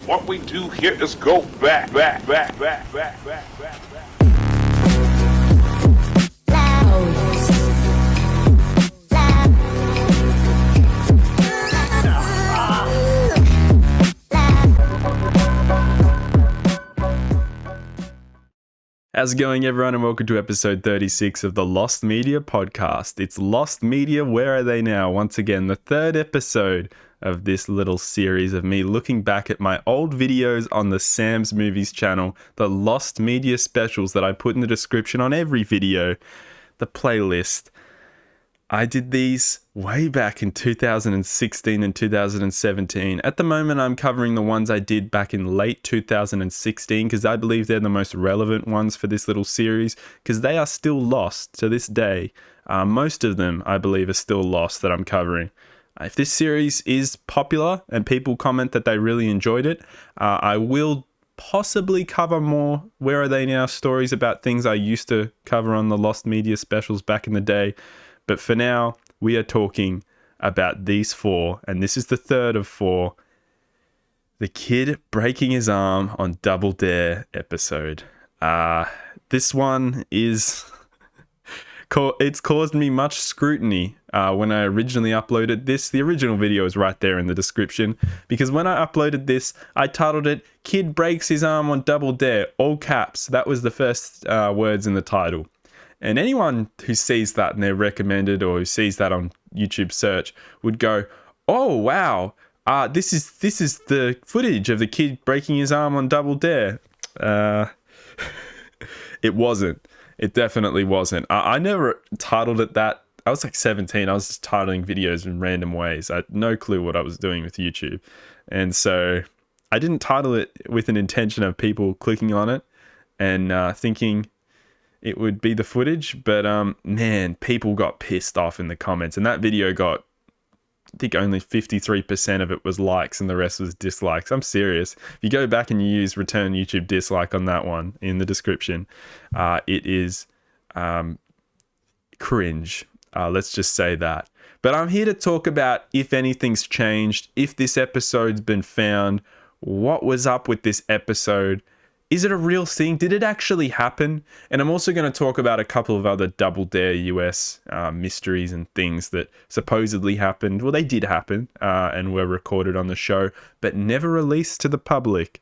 What we do here is go back. How's it going, everyone, and welcome to episode 36 of the Lost Media podcast. It's Lost Media, Where Are They Now? Once again, the third episode of this little series of me looking back at my old videos on the Sam's Movies channel, the Lost Media specials that I put in the description on every video, the playlist. I did these way back in 2016 and 2017. At the moment, I'm covering the ones I did back in late 2016 because I believe they're the most relevant ones for this little series because they are still lost to this day. Most of them, I believe, are still lost that I'm covering. If this series is popular and people comment that they really enjoyed it, I will possibly cover more Where Are They Now stories about things I used to cover on the Lost Media specials back in the day. But for now, we are talking about these four, and this is the third of four. The kid breaking his arm on Double Dare episode. This one is... It's caused me much scrutiny when I originally uploaded this. The original video is right there in the description, because when I uploaded this, I titled it, Kid Breaks His Arm on Double Dare, all caps. That was the first words in the title. And anyone who sees that and they're recommended, or who sees that on YouTube search, would go, "Oh wow, this is the footage of the kid breaking his arm on Double Dare." It wasn't. It definitely wasn't. I never titled it that. I was like 17. I was just titling videos in random ways. I had no clue what I was doing with YouTube, and so I didn't title it with an intention of people clicking on it and thinking it would be the footage, but man, people got pissed off in the comments, and that video got, I think, only 53% of it was likes and the rest was dislikes. I'm serious. If you go back and you use return YouTube dislike on that one in the description, it is cringe. Let's just say that. But I'm here to talk about if anything's changed, if this episode's been found, what was up with this episode. Is it a real thing? Did it actually happen? And I'm also going to talk about a couple of other Double Dare US mysteries and things that supposedly happened. Well, they did happen and were recorded on the show, but never released to the public.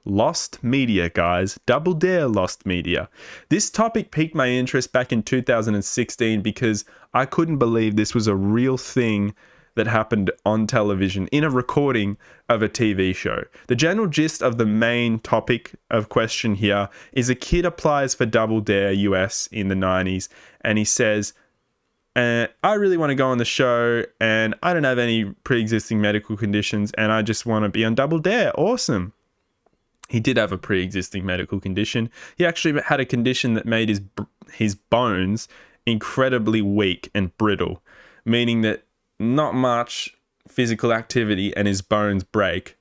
Lost Media, guys. Double Dare Lost Media. This topic piqued my interest back in 2016 because I couldn't believe this was a real thing that happened on television in a recording of a TV show. The general gist of the main topic of question here is a kid applies for Double Dare US in the 90s and he says, I really want to go on the show and I don't have any pre-existing medical conditions and I just want to be on Double Dare. Awesome. He did have a pre-existing medical condition. He actually had a condition that made his bones incredibly weak and brittle, meaning that not much physical activity and his bones break.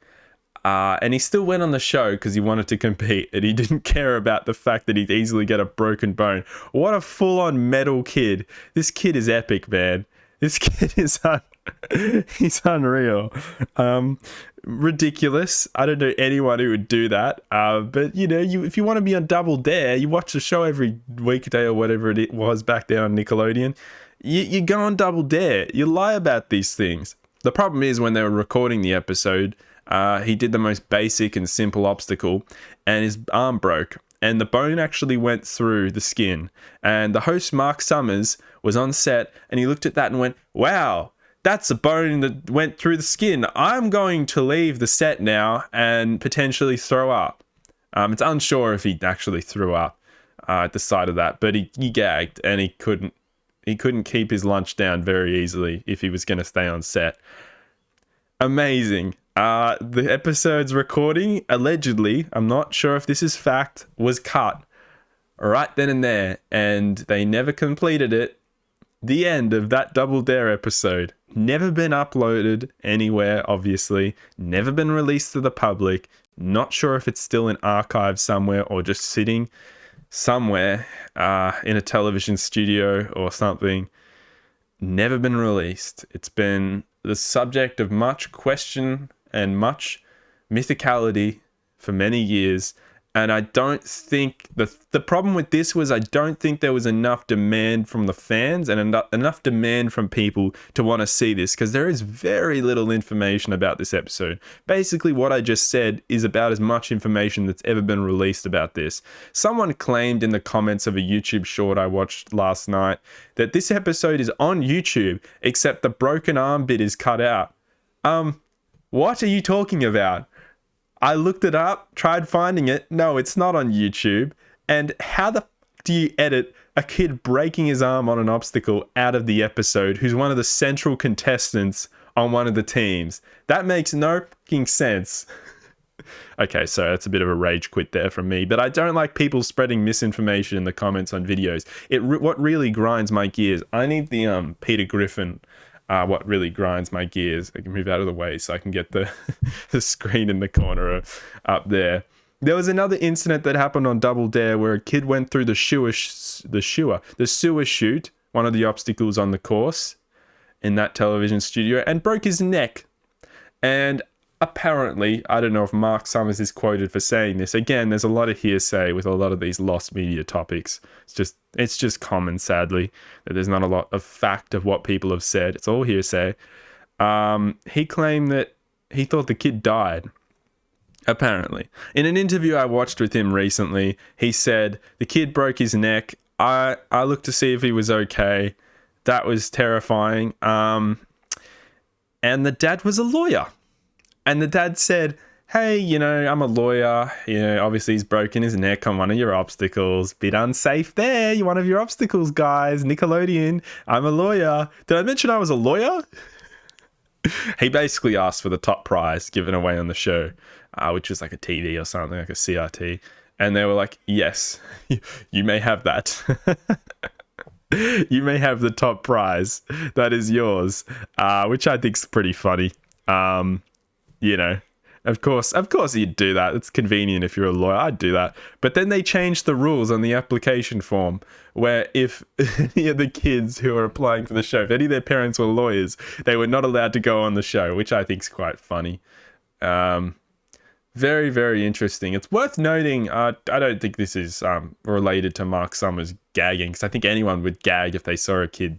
And he still went on the show because he wanted to compete and he didn't care about the fact that he'd easily get a broken bone. What a full-on metal kid. This kid is epic, man. This kid is he's unreal. Ridiculous. I don't know anyone who would do that. But you know, if you want to be on Double Dare, you watch the show every weekday or whatever it was back then on Nickelodeon. You go on Double Dare. You lie about these things. The problem is when they were recording the episode, he did the most basic and simple obstacle and his arm broke. And the bone actually went through the skin. And the host, Mark Summers, was on set and he looked at that and went, "Wow, that's a bone that went through the skin. I'm going to leave the set now and potentially throw up." It's unsure if he actually threw up at the sight of that, but he gagged and he couldn't keep his lunch down very easily if he was going to stay on set. Amazing. The episode's recording, allegedly, I'm not sure if this is fact, was cut right then and there, and they never completed it. The end of that Double Dare episode. Never been uploaded anywhere, obviously. Never been released to the public. Not sure if it's still in archive somewhere or just sitting somewhere in a television studio or something. Never been released. It's been the subject of much question and much mythicality for many years. And I don't think the problem with this was I don't think there was enough demand from the fans and enough demand from people to want to see this, because there is very little information about this episode. Basically, what I just said is about as much information that's ever been released about this. Someone claimed in the comments of a YouTube short I watched last night that this episode is on YouTube, except the broken arm bit is cut out. What are you talking about? I looked it up, tried finding it. No, it's not on YouTube. And how the do you edit a kid breaking his arm on an obstacle out of the episode who's one of the central contestants on one of the teams? That makes no fucking sense. Okay, so that's a bit of a rage quit there from me. But I don't like people spreading misinformation in the comments on videos. What really grinds my gears, I need the Peter Griffin... what really grinds my gears. I can move out of the way so I can get the the screen in the corner up there. There was another incident that happened on Double Dare where a kid went through the sewer chute, one of the obstacles on the course in that television studio, and broke his neck. And apparently, I don't know if Mark Summers is quoted for saying this. Again, there's a lot of hearsay with a lot of these lost media topics. It's just common, sadly, that there's not a lot of fact of what people have said. It's all hearsay. He claimed that he thought the kid died. Apparently. In an interview I watched with him recently, he said, the kid broke his neck. I looked to see if he was okay. That was terrifying. And the dad was a lawyer. And the dad said, hey, I'm a lawyer. Obviously he's broken his neck on one of your obstacles. Bit unsafe there. You're one of your obstacles, guys. Nickelodeon. I'm a lawyer. Did I mention I was a lawyer? He basically asked for the top prize given away on the show, which was like a TV or something, like a CRT. And they were like, yes, you may have that. You may have the top prize. That is yours, which I think is pretty funny. Of course you'd do that. It's convenient if you're a lawyer. I'd do that. But then they changed the rules on the application form where if any of the kids who are applying for the show, if any of their parents were lawyers, they were not allowed to go on the show, which I think is quite funny. Very, very interesting. It's worth noting, I don't think this is related to Mark Summers gagging, because I think anyone would gag if they saw a kid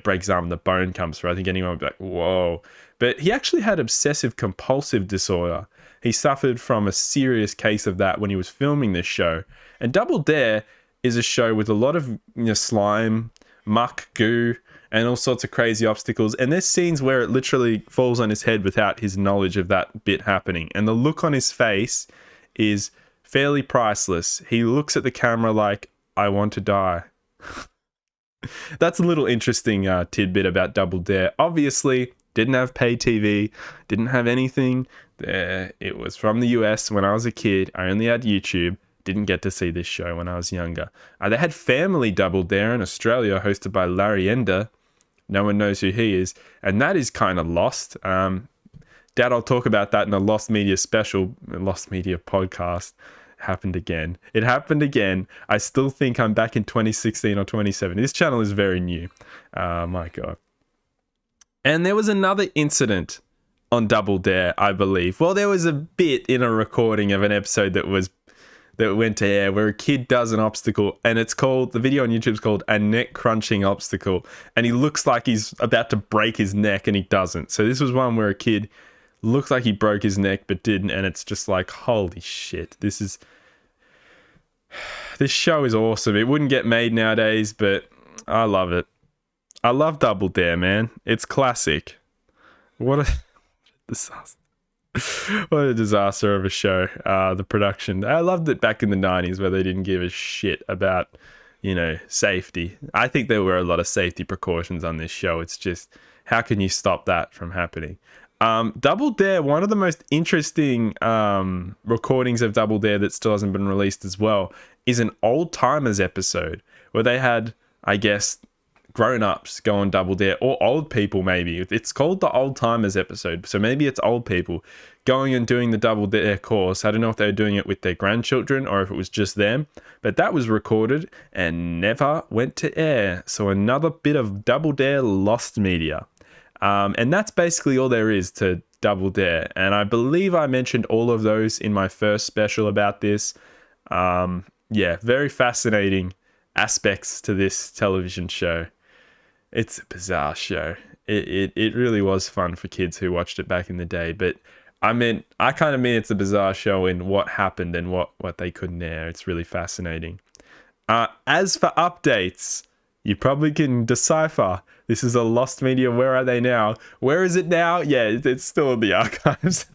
break his arm and the bone comes through. I think anyone would be like, whoa. But he actually had obsessive compulsive disorder. He suffered from a serious case of that when he was filming this show. And Double Dare is a show with a lot of slime, muck, goo, and all sorts of crazy obstacles. And there's scenes where it literally falls on his head without his knowledge of that bit happening. And the look on his face is fairly priceless. He looks at the camera like, I want to die. That's a little interesting tidbit about Double Dare. Obviously, didn't have pay TV, didn't have anything there. It was from the US when I was a kid. I only had YouTube. Didn't get to see this show when I was younger. They had Family Double Dare in Australia, hosted by Larry Ender. No one knows who he is. And that is kind of lost. Dad, I'll talk about that in a Lost Media special, Lost Media podcast. Happened again. It happened again. I still think I'm back in 2016 or 2017. This channel is very new. My God. And there was another incident on Double Dare, I believe. Well, there was a bit in a recording of an episode that went to air where a kid does an obstacle, and the video on YouTube is called a neck crunching obstacle, and he looks like he's about to break his neck and he doesn't. So this was one where a kid looked like he broke his neck but didn't, and it's just like, holy shit, this show is awesome. It wouldn't get made nowadays, but I love it. I love Double Dare, man. It's classic. What a disaster. What a disaster of a show. The production. I loved it back in the 90s where they didn't give a shit about, safety. I think there were a lot of safety precautions on this show. It's just, how can you stop that from happening? Double Dare, one of the most interesting recordings of Double Dare that still hasn't been released as well, is an Old Timers episode where they had, I guess, grown-ups go on Double Dare, or old people maybe. It's called the Old Timers episode, so maybe it's old people going and doing the Double Dare course. I don't know if they were doing it with their grandchildren or if it was just them, but that was recorded and never went to air. So another bit of Double Dare lost media. And that's basically all there is to Double Dare. And I believe I mentioned all of those in my first special about this. Very fascinating aspects to this television show. It's a bizarre show. It really was fun for kids who watched it back in the day. But I kind of mean it's a bizarre show in what happened and what they couldn't air. It's really fascinating. As for updates, you probably can decipher. This is a lost media. Where are they now? Where is it now? Yeah, it's still in the archives.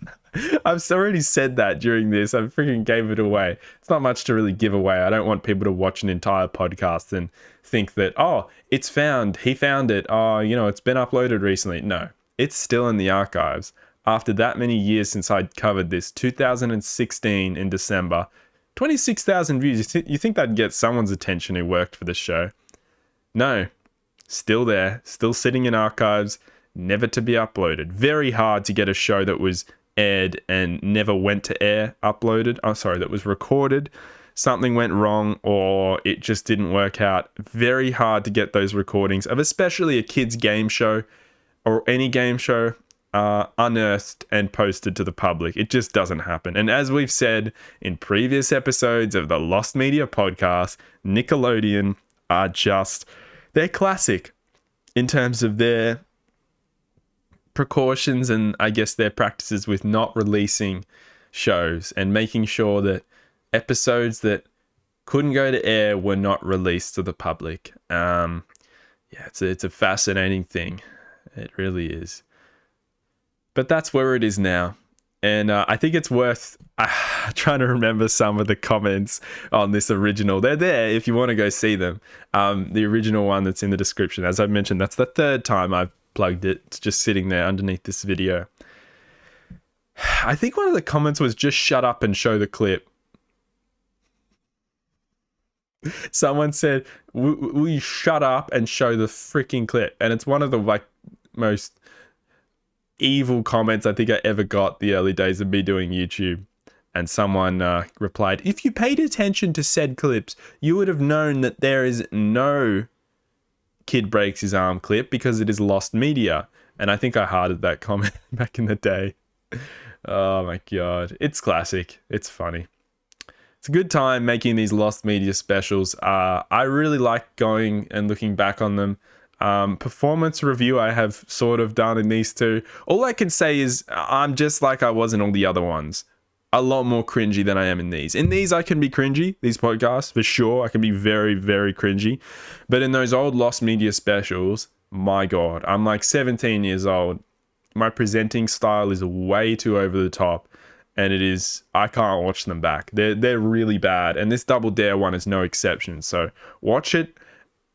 I've already said that during this. I freaking gave it away. It's not much to really give away. I don't want people to watch an entire podcast and think that, oh, it's found. He found it. Oh, it's been uploaded recently. No, it's still in the archives. After that many years since I covered this, 2016 in December, 26,000 views. You think that'd get someone's attention who worked for this show? No, still there, still sitting in archives, never to be uploaded. Very hard to get a show that was aired and never went to air uploaded. That was recorded. Something went wrong or it just didn't work out. Very hard to get those recordings of especially a kids game show or any game show unearthed and posted to the public. It just doesn't happen. And as we've said in previous episodes of the Lost Media podcast, Nickelodeon are they're classic in terms of their precautions and I guess their practices with not releasing shows and making sure that episodes that couldn't go to air were not released to the public. It's a fascinating thing. It really is. But that's where it is now. And I think it's worth trying to remember some of the comments on this original. They're there if you want to go see them. The original one that's in the description. As I mentioned, that's the third time I've plugged it. It's just sitting there underneath this video. I think one of the comments was just shut up and show the clip. Someone said, will you shut up and show the freaking clip? And it's one of the most evil comments I think I ever got the early days of me doing YouTube. And someone replied, if you paid attention to said clips, you would have known that there is no kid breaks his arm clip because it is lost media. And I think I hearted that comment back in the day. Oh my God. It's classic. It's funny. It's a good time making these lost media specials. I really like going and looking back on them. Performance review I have sort of done in these two. All I can say is I'm just like I was in all the other ones. A lot more cringy than I am in these. In these I can be cringy, these podcasts, for sure. I can be very, very cringy. But in those old Lost Media specials, my God, I'm like 17 years old. My presenting style is way too over the top. And I can't watch them back. They're really bad. And this Double Dare one is no exception. So watch it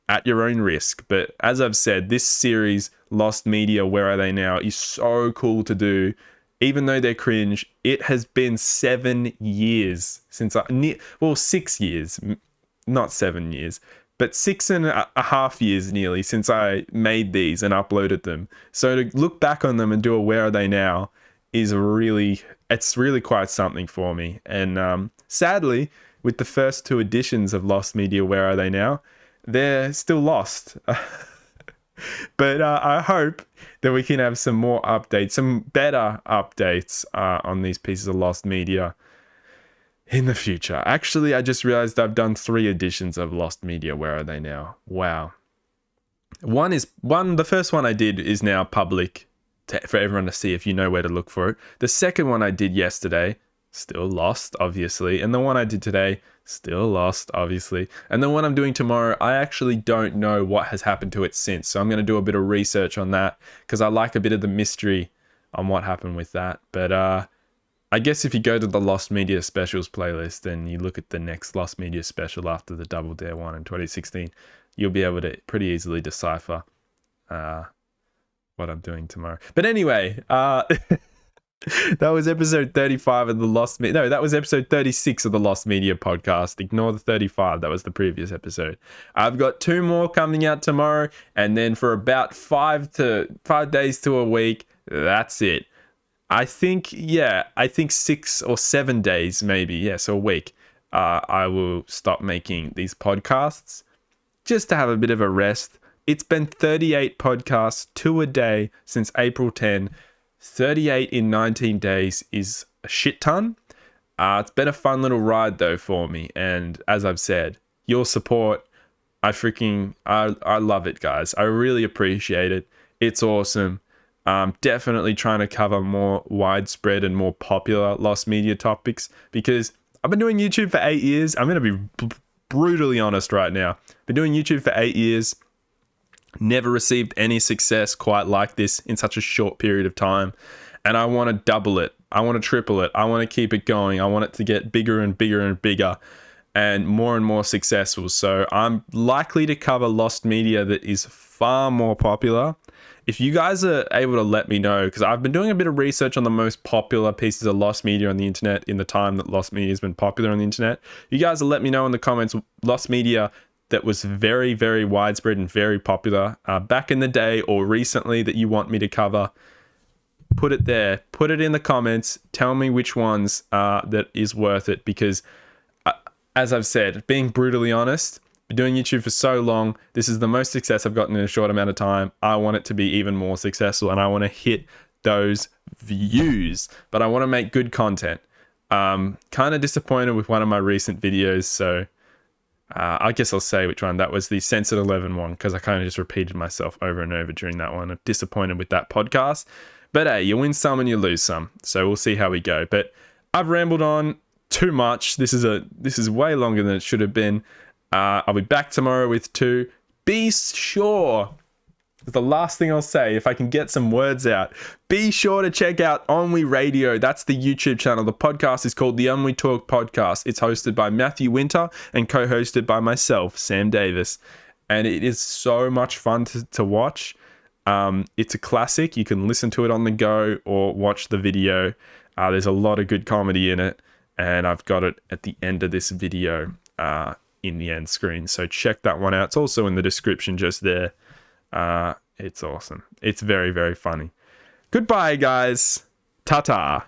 at your own risk. But as I've said, this series, Lost Media, Where Are They Now, is so cool to do. Even though they're cringe, it has been 7 years since 6 years, not 7 years, but 6.5 years nearly since I made these and uploaded them. So to look back on them and do a Where Are They Now is really quite something for me. And sadly, with the first 2 editions of Lost Media, Where Are They Now, they're still lost. But I hope that we can have some more updates, some better updates on these pieces of Lost Media in the future. Actually, I just realized I've done 3 editions of Lost Media. Where Are They Now? Wow. The first one I did is now public for everyone to see if you know where to look for it. The second one I did yesterday, still lost, obviously. And the one I did today, still lost, obviously. And the one I'm doing tomorrow, I actually don't know what has happened to it since. So I'm going to do a bit of research on that because I like a bit of the mystery on what happened with that. But I guess if you go to the Lost Media Specials playlist and you look at the next Lost Media Special after the Double Dare one in 2016, you'll be able to pretty easily decipher what I'm doing tomorrow. But anyway, that was episode 35 of the Lost Media. No, that was episode 36 of the Lost Media podcast. Ignore the 35. That was the previous episode. I've got 2 more coming out tomorrow. And then for about 5 days to a week, that's it. I think 6 or 7 days, maybe. Yeah, so a week. I will stop making these podcasts just to have a bit of a rest. It's been 38 podcasts, 2 a day since April 10. 38 in 19 days is a shit ton. It's been a fun little ride though for me, and as I've said, your support, I love it, guys. I really appreciate it. It's awesome. Definitely trying to cover more widespread and more popular lost media topics, because I've been doing YouTube for 8 years. I'm going to be brutally honest right now. Been doing YouTube for 8 years. Never received any success quite like this in such a short period of time. And I want to double it. I want to triple it. I want to keep it going. I want it to get bigger and bigger and bigger and more successful. So I'm likely to cover lost media that is far more popular. If you guys are able to let me know, because I've been doing a bit of research on the most popular pieces of lost media on the internet in the time that lost media has been popular on the internet. You guys will let me know in the comments lost media that was very, very widespread and very popular back in the day or recently that you want me to cover. Put it there. Put it in the comments. Tell me which ones that is worth it, because as I've said, being brutally honest, been doing YouTube for so long, this is the most success I've gotten in a short amount of time. I want it to be even more successful, and I want to hit those views, but I want to make good content. Kind of disappointed with one of my recent videos, so I guess I'll say which one. That was the Censored 11 one, because I kind of just repeated myself over and over during that one. I'm disappointed with that podcast. But hey, you win some and you lose some, so we'll see how we go. But I've rambled on too much. This is way longer than it should have been. I'll be back tomorrow with 2. Be sure, the last thing I'll say, if I can get some words out, be sure to check out Onwe Radio. That's the YouTube channel. The podcast is called the Onwe Talk Podcast. It's hosted by Matthew Winter and co-hosted by myself, Sam Davis. And it is so much fun to watch. It's a classic. You can listen to it on the go or watch the video. There's a lot of good comedy in it, and I've got it at the end of this video in the end screen. So check that one out. It's also in the description just there. It's awesome. It's very, very funny. Goodbye, guys. Ta-ta.